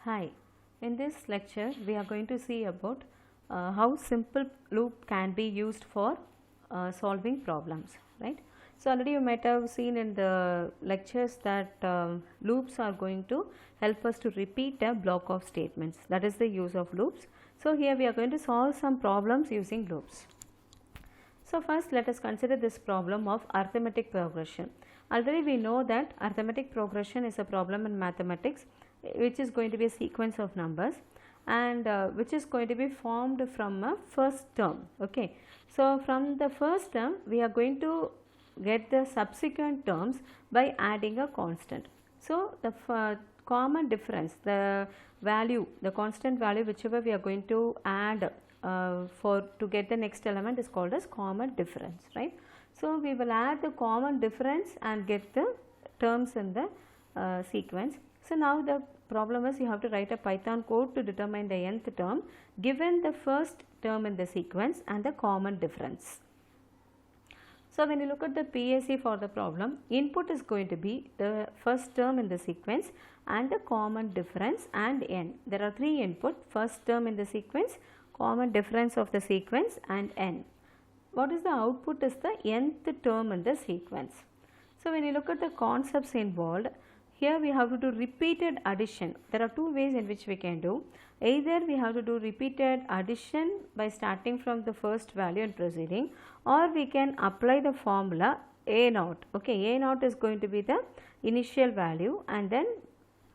Hi, in this lecture we are going to see about how simple loop can be used for solving problems, right? So already you might have seen in the lectures that loops are going to help us to repeat a block of statements. That is the use of loops. So here we are going to solve some problems using loops. So first let us consider this problem of arithmetic progression. Already we know that arithmetic progression is a problem in mathematics which is going to be a sequence of numbers and which is going to be formed from a first term. Okay. So from the first term we are going to get the subsequent terms by adding a constant. So the common difference, the value, the constant value whichever we are going to add to get the next element is called as common difference, right? So we will add the common difference and get the terms in the sequence. So now the problem is you have to write a Python code to determine the nth term given the first term in the sequence and the common difference. So when you look at the PAC for the problem, input is going to be the first term in the sequence and the common difference and n. There are three input, first term in the sequence, common difference of the sequence and n. What is the output is the nth term in the sequence. So when you look at the concepts involved, here we have to do repeated addition. There are two ways in which we can do. Either we have to do repeated addition by starting from the first value and proceeding, or we can apply the formula A naught. Okay, A naught is going to be the initial value and then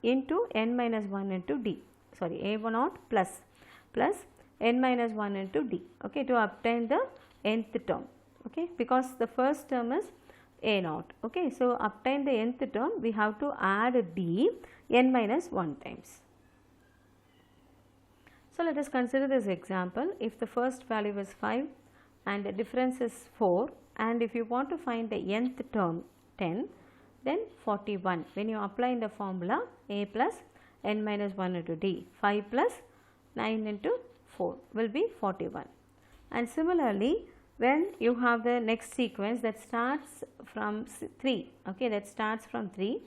into n minus 1 into d. Sorry, A naught plus n minus 1 into d. Okay, to obtain the nth term. Okay, because the first term is A naught. Okay, so obtain the nth term we have to add d n minus 1 times. So let us consider this example. If the first value is 5 and the difference is 4 and if you want to find the nth term 10, then 41. When you apply in the formula A plus n minus 1 into d, 5 plus 9 into 4 will be 41. And similarly, when you have the next sequence that starts from 3, okay, that starts from 3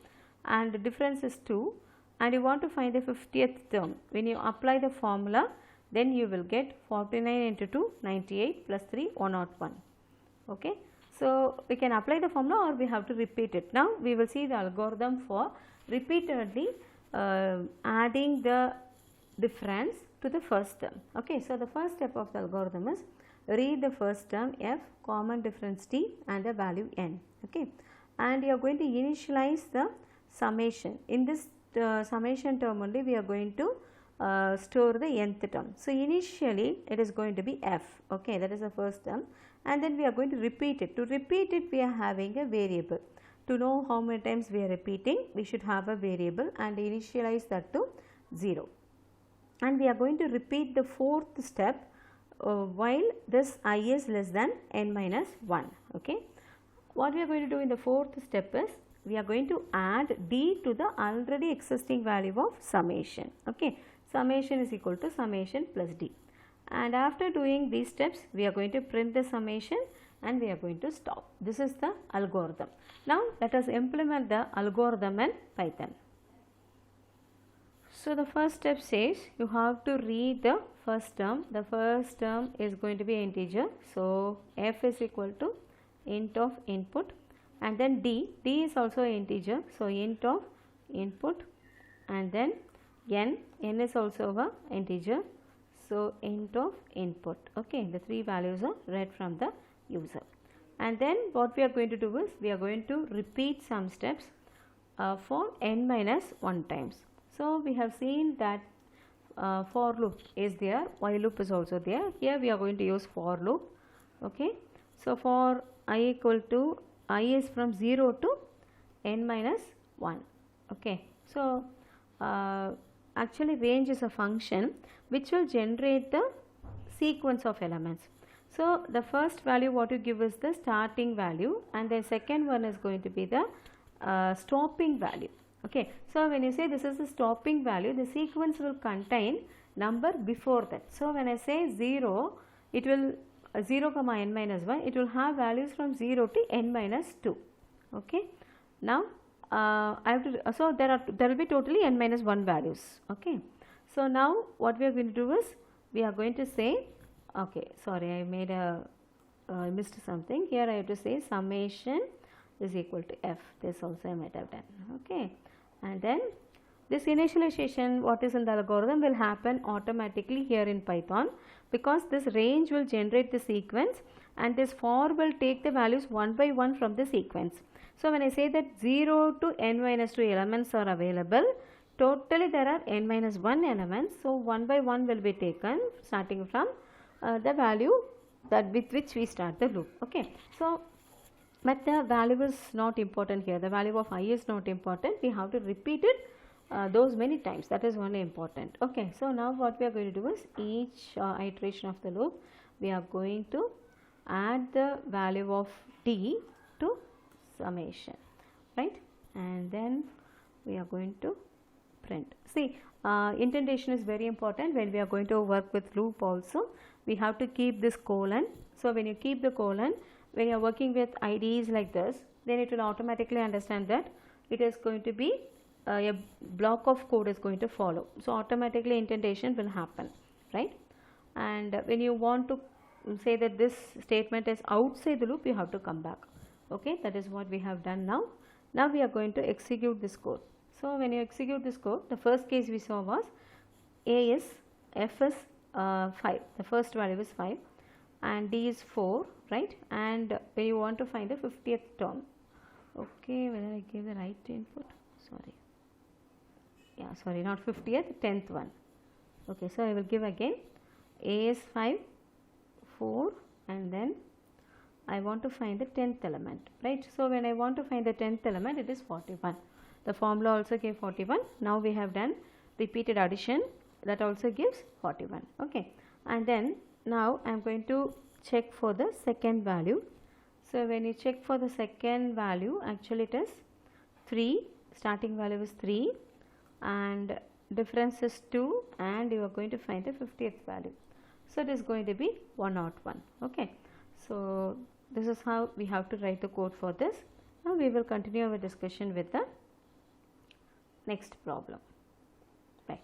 and the difference is 2 and you want to find the 50th term, when you apply the formula then you will get 49 into 2, 98 plus 3, 101. Okay. So we can apply the formula or we have to repeat it. Now we will see the algorithm for repeatedly adding the difference to the first term. Okay. So the first step of the algorithm is read the first term f, common difference t and the value n. Okay. And you are going to initialize the summation. In this summation term only we are going to store the nth term. So initially it is going to be f, okay, that is the first term, and then we are going to repeat it. To repeat it we are having a variable. To know how many times we are repeating, we should have a variable and initialize that to 0. And we are going to repeat the fourth step while this I is less than n minus 1. Okay. What we are going to do in the fourth step is we are going to add d to the already existing value of summation. Okay. Summation is equal to summation plus d. And after doing these steps, we are going to print the summation and we are going to stop. This is the algorithm. Now let us implement the algorithm in Python. So the first step says you have to read the first term. The first term is going to be integer. So f is equal to int of input and then d is also integer. So int of input and then n is also a integer. So int of input. Okay, the three values are read from the user. And then what we are going to do is we are going to repeat some steps for n minus 1 times. So we have seen that for loop is there, while loop is also there. Here we are going to use for loop. Okay. So for I equal to I is from 0 to n minus 1. Okay. So actually range is a function which will generate the sequence of elements. So the first value what you give is the starting value and the second one is going to be the stopping value. Okay. So when you say this is the stopping value, the sequence will contain number before that. So when I say 0, it will 0 comma n minus 1, it will have values from 0 to n minus 2. Okay. Now I have to, so there will be totally n minus 1 values. Okay. So now what we are going to do is, we are going to say, okay, sorry, I made a missed something here. I have to say summation is equal to f. This also I might have done. Okay, and then this initialization, what is in the algorithm, will happen automatically here in Python, because this range will generate the sequence and this for will take the values one by one from the sequence. So when I say that 0 to n minus 2 elements are available, totally there are n minus 1 elements. So one by one will be taken starting from the value that with which we start the loop. Okay, so but the value is not important here. The value of I is not important. We have to repeat it those many times. That is only important. Okay, so now what we are going to do is, each iteration of the loop, we are going to add the value of t to summation, right? And then we are going to print. See, indentation is very important when we are going to work with loop also. We have to keep this colon. So when you keep the colon, when you are working with IDEs like this, then it will automatically understand that it is going to be a block of code is going to follow. So automatically indentation will happen, right? And when you want to say that this statement is outside the loop, you have to come back. Okay, that is what we have done now. Now we are going to execute this code. So when you execute this code, the first case we saw was A is, F is 5, the first value is 5, and D is 4, right? And when you want to find the 50th term, okay, whether I gave the right input, sorry, yeah, sorry, not 50th, 10th one. Okay, so I will give again, A is 5, 4, and then I want to find the 10th element, right? So when I want to find the 10th element, it is 41. The formula also gave 41. Now we have done repeated addition, that also gives 41. Okay, and then now I am going to check for the second value. So when you check for the second value, actually it is 3, starting value is 3 and difference is 2, and you are going to find the 50th value. So it is going to be 101. Okay, so this is how we have to write the code for this. Now we will continue our discussion with the next problem, right?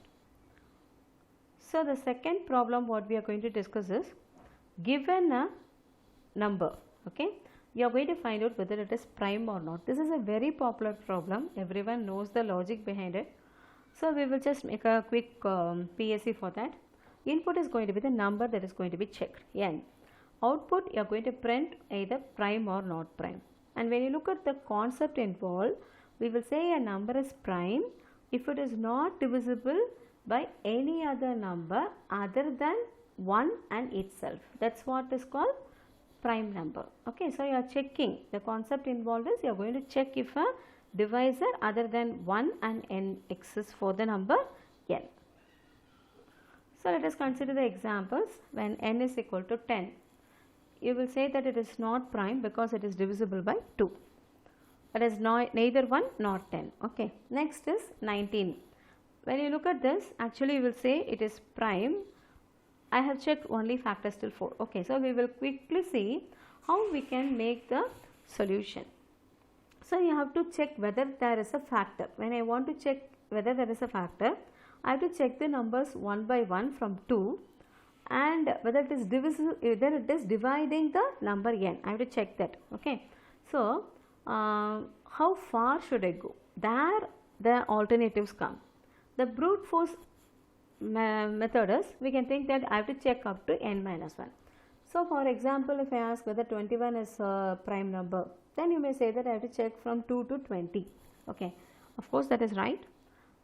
So the second problem what we are going to discuss is, given a number, okay, you are going to find out whether it is prime or not. This is a very popular problem. Everyone knows the logic behind it. So we will just make a quick PSC for that. Input is going to be the number that is going to be checked, n. Output, you are going to print either prime or not prime. And when you look at the concept involved, we will say a number is prime if it is not divisible by any other number other than 1 and itself. That's what is called prime number. Okay, so you are checking, the concept involved is you are going to check if a divisor other than 1 and n exists for the number n. So let us consider the examples. When n is equal to 10, you will say that it is not prime because it is divisible by 2. That is neither 1 nor 10. Okay, next is 19. When you look at this, actually you will say it is prime. I have checked only factors till 4. Okay, so we will quickly see how we can make the solution. So you have to check whether there is a factor. When I want to check whether there is a factor, I have to check the numbers one by one from 2 and whether it is divisible, whether it is dividing the number n. I have to check that. Okay, so how far should I go? There the alternatives come. The brute force method is, we can think that I have to check up to n minus 1. So for example, if I ask whether 21 is a prime number, then you may say that I have to check from 2 to 20. Okay, of course that is right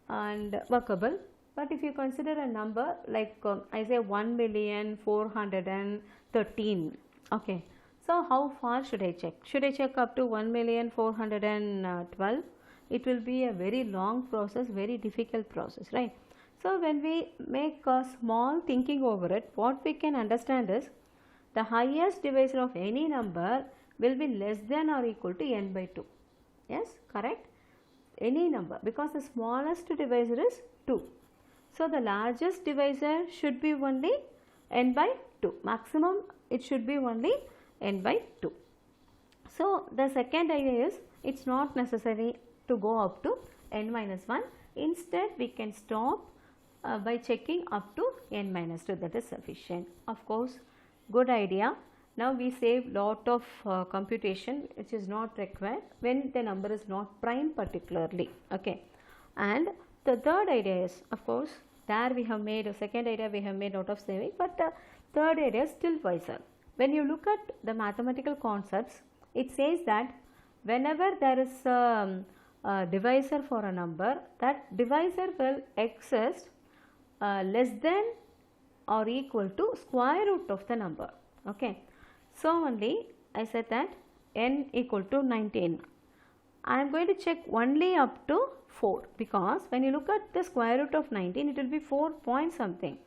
and workable. But if you consider a number like I say 1,413,000, okay, so how far should I check? Should I check up to 1,412,000? It will be a very long process, very difficult process, right? So when we make a small thinking over it, what we can understand is the highest divisor of any number will be less than or equal to n by 2. Yes, correct? Any number, because the smallest divisor is 2. So the largest divisor should be only n by 2. Maximum it should be only n by 2. So the second idea is, it's not necessary to go up to n minus 1. Instead we can stop by checking up to n minus 2, that is sufficient. Of course, good idea. Now we save lot of computation which is not required when the number is not prime particularly. Okay, and the third idea is, of course, there we have made a second idea, we have made lot of saving, but the third idea is still wiser. When you look at the mathematical concepts, it says that whenever there is a divisor for a number, that divisor will exist less than or equal to square root of the number. Okay, so only I said that n equal to 19. I am going to check only up to 4, because when you look at the square root of 19, it will be 4 point something,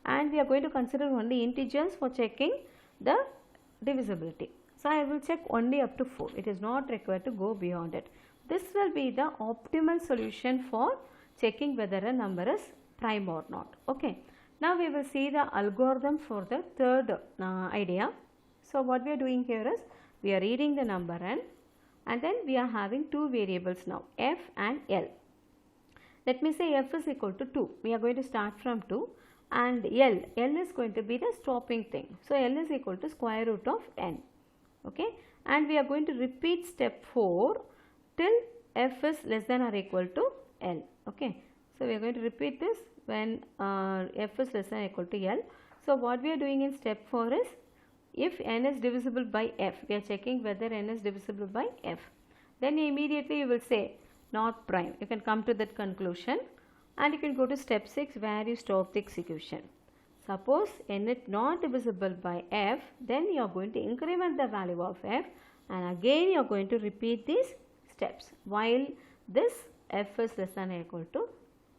and we are going to consider only integers for checking the divisibility. So I will check only up to 4. It is not required to go beyond it. This will be the optimal solution for checking whether a number is prime or not. Okay. Now we will see the algorithm for the third idea. So what we are doing here is, we are reading the number n, and then we are having two variables now, f and l. Let me say f is equal to 2. We are going to start from 2, and l is going to be the stopping thing. So l is equal to square root of n. Okay, and we are going to repeat step 4 till f is less than or equal to l. Okay, so we are going to repeat this when f is less than or equal to l. So what we are doing in step 4 is, if n is divisible by f, we are checking whether n is divisible by f, then immediately you will say not prime. You can come to that conclusion, and you can go to step 6 where you stop the execution. Suppose n is not divisible by f, then you are going to increment the value of f, and again you are going to repeat these steps while this f is less than or equal to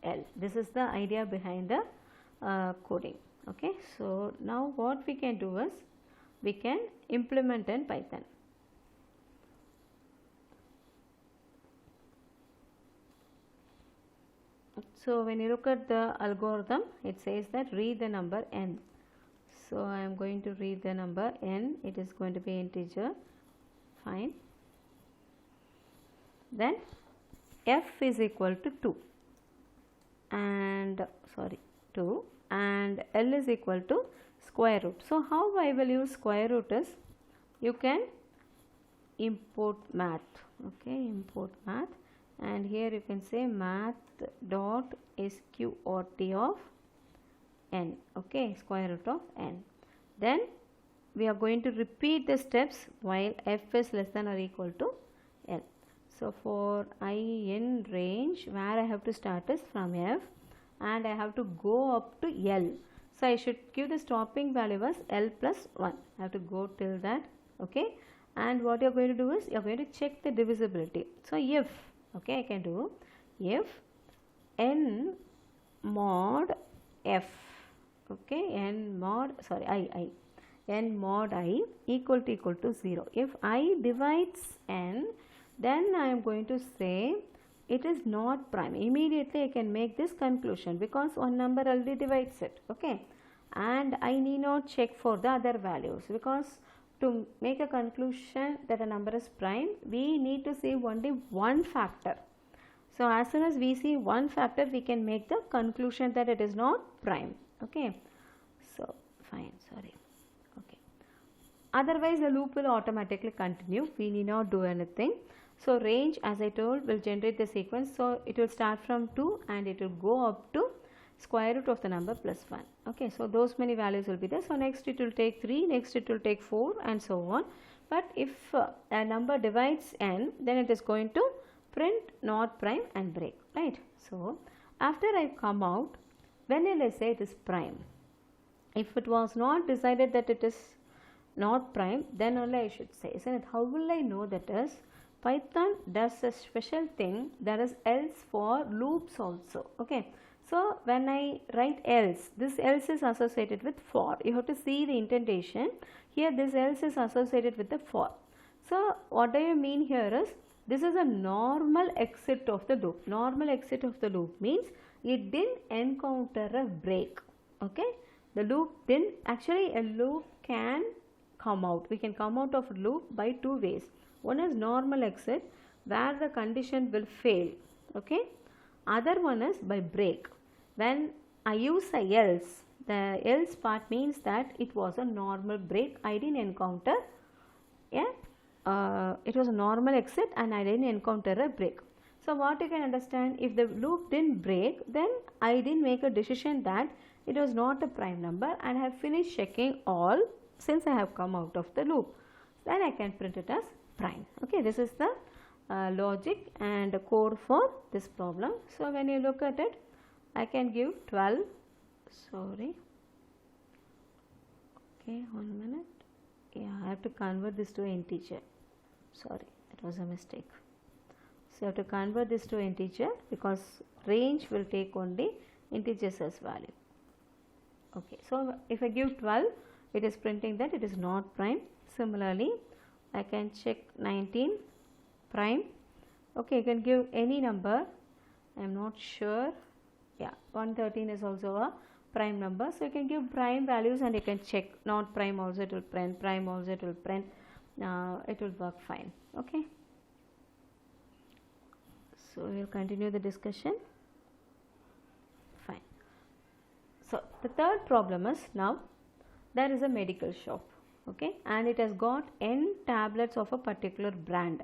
l. This is the idea behind the coding. Okay, so now what we can do is, we can implement in Python. So when you look at the algorithm, it says that read the number n. So I am going to read the number n. It is going to be integer. Fine. Then f is equal to 2 and 2, and l is equal to square root. So how I will use square root is, you can import math. Okay, import math, and here you can say math dot sqrt of n. Okay, square root of n. Then we are going to repeat the steps while f is less than or equal to l. So for I in range, where I have to start is from f, and I have to go up to l. So I should give the stopping value as l plus 1. I have to go till that. Okay, and what you are going to do is, you are going to check the divisibility. So if, okay, I can do if n mod f, okay, n mod I equal to 0. If I divides n, then I am going to say it is not prime. Immediately I can make this conclusion, because one number already divides it. Okay, and I need not check for the other values, because to make a conclusion that a number is prime, we need to see only one factor. So as soon as we see one factor, we can make the conclusion that it is not prime. Okay, so fine, sorry. Okay, otherwise the loop will automatically continue. We need not do anything. So range, as I told, will generate the sequence. So it will start from 2 and it will go up to square root of the number plus 1. Okay, so those many values will be there. So next it will take 3, next it will take 4, and so on. But if a number divides n, then it is going to print not prime and break, right? So after I come out, when will I say it is prime? If it was not decided that it is not prime, then only I should say, isn't it? How will I know that is? Python does a special thing, that is else for loops also. Okay, so when I write else, this else is associated with for. You have to see the indentation. Here this else is associated with the for. So what do you mean here is, this is a normal exit of the loop. Normal exit of the loop means it didn't encounter a break. Okay, the loop didn't, actually a loop can come out. We can come out of a loop by two ways. One is normal exit, where the condition will fail. Okay, other one is by break. When I use a else. The else part means that it was a normal break. I didn't encounter it was a normal exit and I didn't encounter a break. So what you can understand, if the loop didn't break, then I didn't make a decision that it was not a prime number, and I have finished checking all since I have come out of the loop. Then I can print it as prime. Okay, this is the logic and code for this problem. So when you look at it, I can give 12. Sorry. Okay, 1 minute. Yeah, I have to convert this to integer. Sorry, it was a mistake. So, you have to convert this to integer because range will take only integers as value. Okay, so if I give 12, it is printing that it is not prime. Similarly, I can check 19 prime. Okay, you can give any number. I am not sure. Yeah, 113 is also a prime number. So, you can give prime values and you can check. Not prime also it will print, prime also it will print. It will work fine. Okay. So, we will continue the discussion. Fine. So, the third problem is, now there is a medical shop, okay, and it has got n tablets of a particular brand.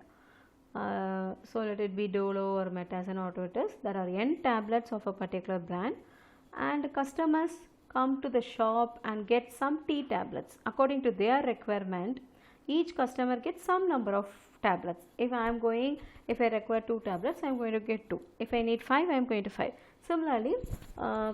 So, let it be Dolo or Metazan or whatever it is. There are n tablets of a particular brand, and customers come to the shop and get some T tablets. According to their requirement, each customer gets some number of tablets. If I require 2 tablets, I am going to get 2. If I need 5, I am going to 5. Similarly,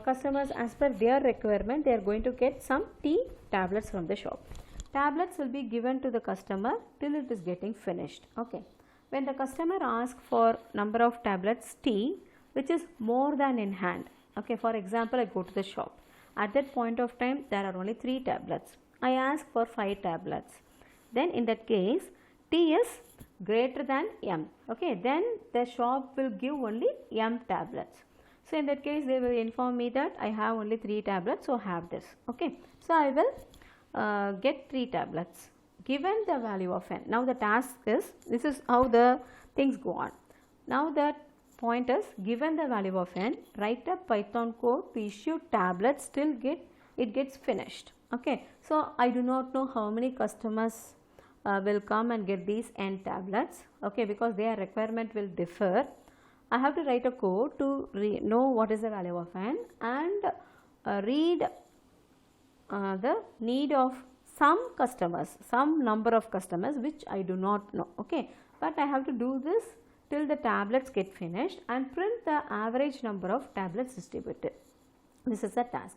customers, as per their requirement, they are going to get some T tablets from the shop. Tablets will be given to the customer till it is getting finished. Okay. When the customer asks for number of tablets T, which is more than in hand. Okay. For example, I go to the shop. At that point of time, there are only 3 tablets. I ask for 5 tablets. Then in that case, T is greater than M. Okay, then the shop will give only M tablets. So in that case, they will inform me that I have only 3 tablets, so have this. Okay, so I will get 3 tablets given the value of N. Now the task is, this is how the things go on. Now that point is, given the value of N, write a Python code to issue tablets till it gets finished. Okay, so I do not know how many customers will come and get these n tablets, okay, because their requirement will differ. I have to write a code to know what is the value of n and read the need of some customers, some number of customers which I do not know, okay, but I have to do this till the tablets get finished and print the average number of tablets distributed. This is the task,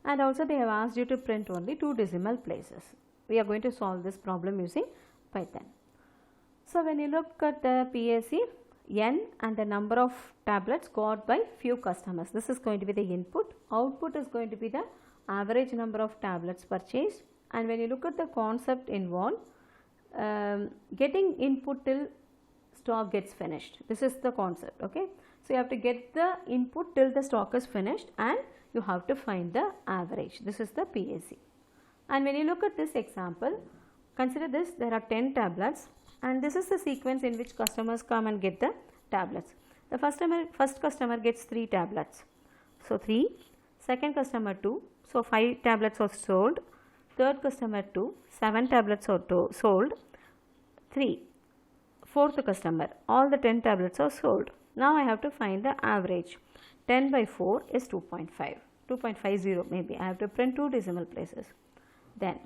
and also they have asked you to print only 2 decimal places. We are going to solve this problem using Python. So when you look at the PAC, N and the number of tablets got by few customers. This is going to be the input. Output is going to be the average number of tablets purchased. And when you look at the concept involved, getting input till stock gets finished. This is the concept. Okay. So you have to get the input till the stock is finished and you have to find the average. This is the PAC. And when you look at this example, consider this, there are 10 tablets and this is the sequence in which customers come and get the tablets. The first customer gets 3 tablets. So 3, second customer 2, so 5 tablets are sold, third customer 2, 7 tablets are sold, 3, fourth customer, all the 10 tablets are sold. Now I have to find the average. 10 by 4 is 2.5, 2.50 maybe. I have to print 2 decimal places. Then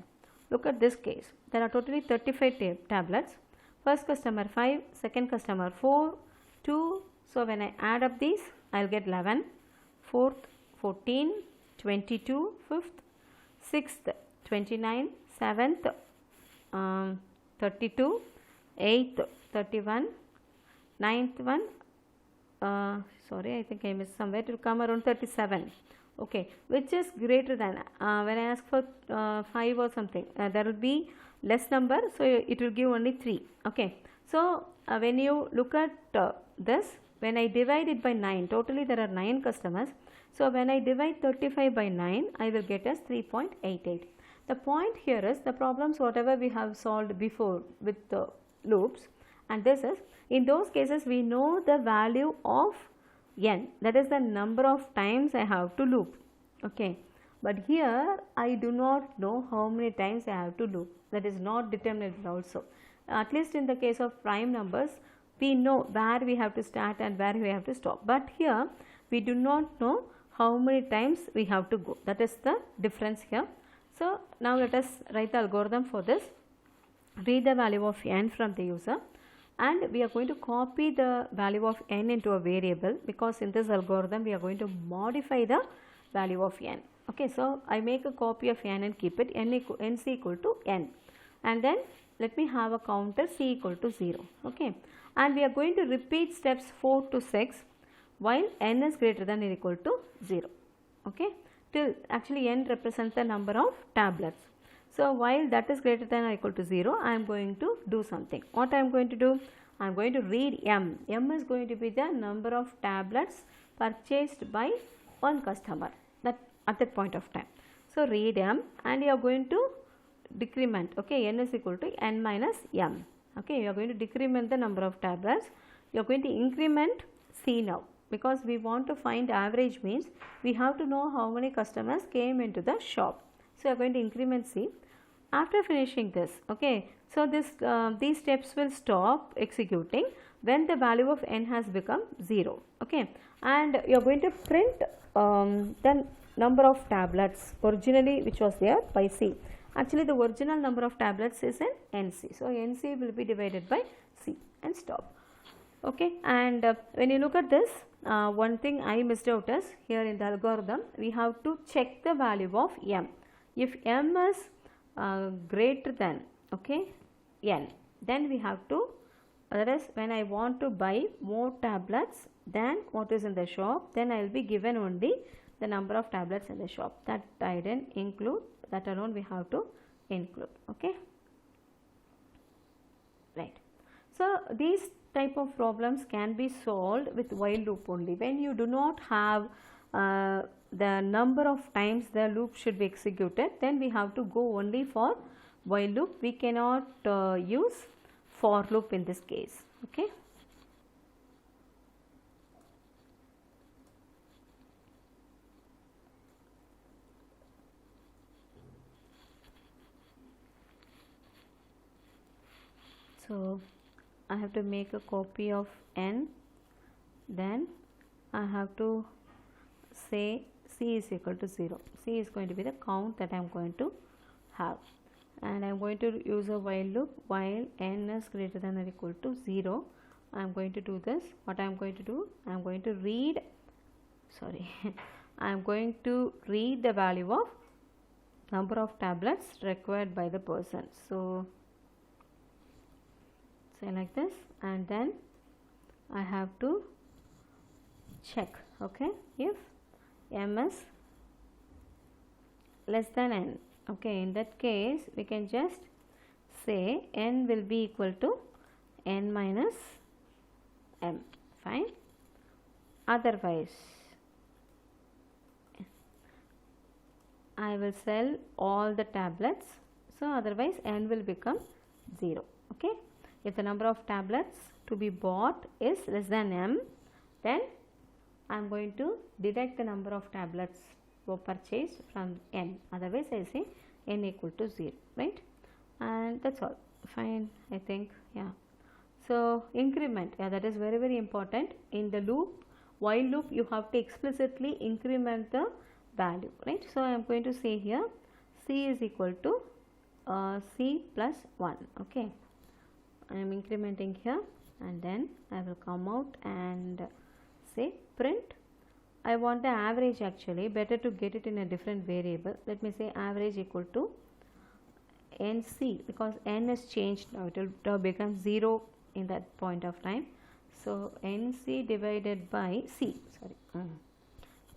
look at this case. There are totally 35 tablets. First customer 5, second customer 4, 2. So when I add up these, I will get 11, 4th 14, 22, 5th 6th 29, 7th 32, 8th 31, 9th one, sorry, I think I missed somewhere, it will come around 37. Okay, which is greater than, when I ask for 5 or something, there will be less number, so it will give only 3. Okay, so when you look at this, when I divide it by 9, totally there are 9 customers. So when I divide 35 by 9, I will get as 3.88. The point here is the problems whatever we have solved before with the loops, and this is, in those cases we know the value of n, that is the number of times I have to loop. Okay, but here I do not know how many times I have to loop. That is not determinable also. At least in the case of prime numbers, we know where we have to start and where we have to stop, but here we do not know how many times we have to go. That is the difference here. So now let us write the algorithm for this. Read the value of n from the user, and we are going to copy the value of n into a variable, because in this algorithm we are going to modify the value of n. Okay, so I make a copy of n and keep it n c equal to n, and then let me have a counter c equal to 0. Okay, and we are going to repeat steps 4 to 6 while n is greater than or equal to 0. Okay, till actually n represents the number of tablets. So while that is greater than or equal to 0, I am going to do something. What I am going to do? I am going to read m. M is going to be the number of tablets purchased by one customer that at that point of time. So read m, and you are going to decrement. Okay, n is equal to n minus m. Okay, you are going to decrement the number of tablets. You are going to increment c now, because we want to find average, means we have to know how many customers came into the shop. So you are going to increment c. After finishing this, okay, so these steps will stop executing when the value of n has become 0. Okay, and you are going to print the number of tablets originally which was there by c. Actually the original number of tablets is in nc, so nc will be divided by c and stop. Okay, and when you look at this, one thing I missed out is here in the algorithm we have to check the value of m. If m is greater than, okay, n, then we have to, that is when I want to buy more tablets than what is in the shop, then I will be given only the number of tablets in the shop. That I didn't include, that alone we have to include. Okay, right. So these type of problems can be solved with while loop only. When you do not have the number of times the loop should be executed, then we have to go only for while loop. We cannot use for loop in this case. Okay. So I have to make a copy of n, then I have to say c is equal to 0. C is going to be the count that I am going to have, and I am going to use a while loop. While n is greater than or equal to 0, I am going to do this. What I am going to do? I am going to read, sorry, I am going to read the value of number of tablets required by the person. So say like this, and then I have to check, okay, if m is less than n. Okay, in that case we can just say n will be equal to n minus m. Fine. Otherwise I will sell all the tablets, so otherwise n will become 0. Okay, if the number of tablets to be bought is less than m, then I am going to deduct the number of tablets purchased from n. Otherwise I say n equal to 0, right? And that's all. Fine, I think. Yeah. So increment, yeah, that is very, very important. In the loop, while loop, you have to explicitly increment the value, right? So I am going to say here c is equal to c plus 1. Okay, I am incrementing here, and then I will come out and say print. I want the average, actually better to get it in a different variable. Let me say average equal to nc, because n is changed now, it will become 0 in that point of time. So nc divided by c, sorry.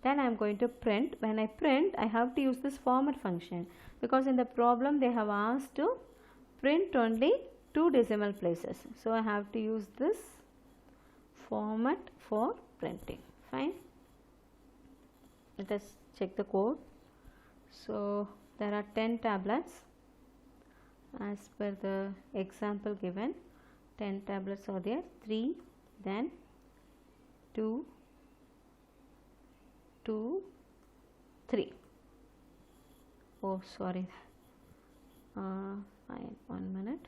Then I am going to print. When I print, I have to use this format function, because in the problem they have asked to print only 2 decimal places. So I have to use this format for printing. Fine. Let us check the code. So there are 10 tablets as per the example given. 10 tablets are there, 3, then 2, 2, 3. Oh, sorry. Fine, 1 minute.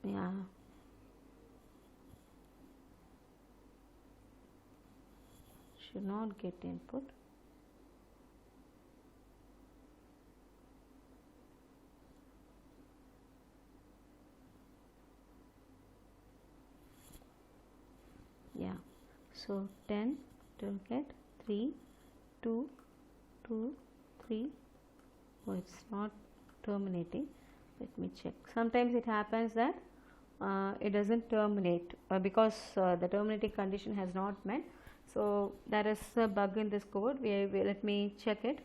Yeah. Should not get input. Yeah, so 10 to get 3, 2, 2, 3. Oh, it's not terminating. Let me check. Sometimes it happens that it doesn't terminate because the terminating condition has not met. So there is a bug in this code. Let me check it.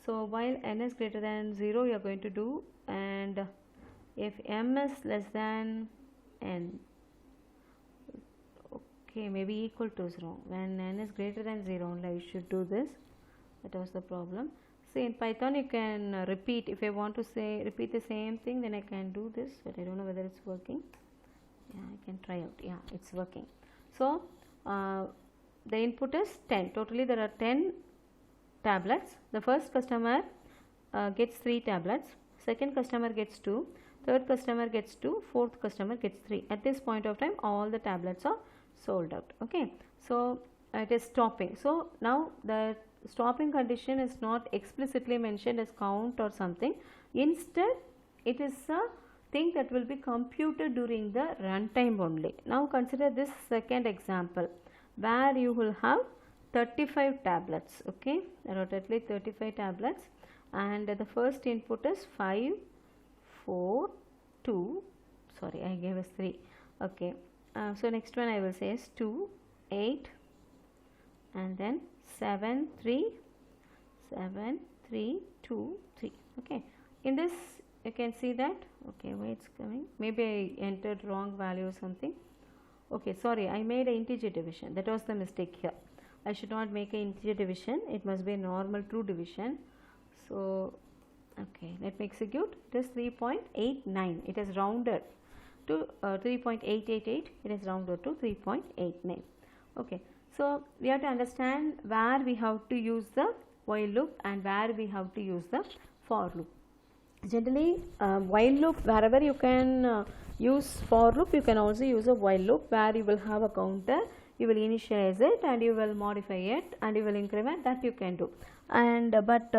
So while n is greater than 0, you are going to do, and if m is less than n, okay, maybe equal to is wrong. When n is greater than 0 only I should do this. That was the problem. See, in Python you can repeat. If I want to say repeat the same thing, then I can do this, but I don't know whether it's working. Yeah, I can try out. Yeah, it's working. So the input is 10. Totally there are 10 tablets. The first customer gets 3 tablets, second customer gets 2, third customer gets 2, fourth customer gets 3. At this point of time all the tablets are sold out. Okay, so it is stopping. So now the stopping condition is not explicitly mentioned as count or something. Instead it is a thing that will be computed during the runtime only. Now consider this second example where you will have 35 tablets. Okay, there are totally 35 tablets, and the first input is 5, 4, 2, sorry I gave us 3. Okay, so next one I will say is 2, 8, and then 7, 3, 7, 3, 2, 3. Okay, in this you can see that, okay, why it's coming, maybe I entered wrong value or something. Okay, sorry, I made an integer division. That was the mistake here. I should not make an integer division. It must be a normal true division. So okay, let me execute. It is 3.89. It is rounded to 3.888. It is rounded to 3.89. Okay, so we have to understand where we have to use the while loop and where we have to use the for loop. Generally while loop, wherever you can use for loop, you can also use a while loop where you will have a counter, you will initialize it and you will modify it and you will increment. That you can do. And but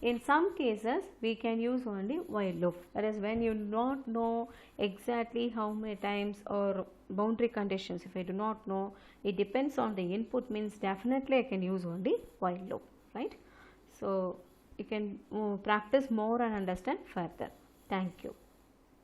in some cases we can use only while loop, whereas when you do not know exactly how many times or boundary conditions, if I do not know, it depends on the input, means definitely I can use only while loop, right? So you can practice more and understand further. Thank you.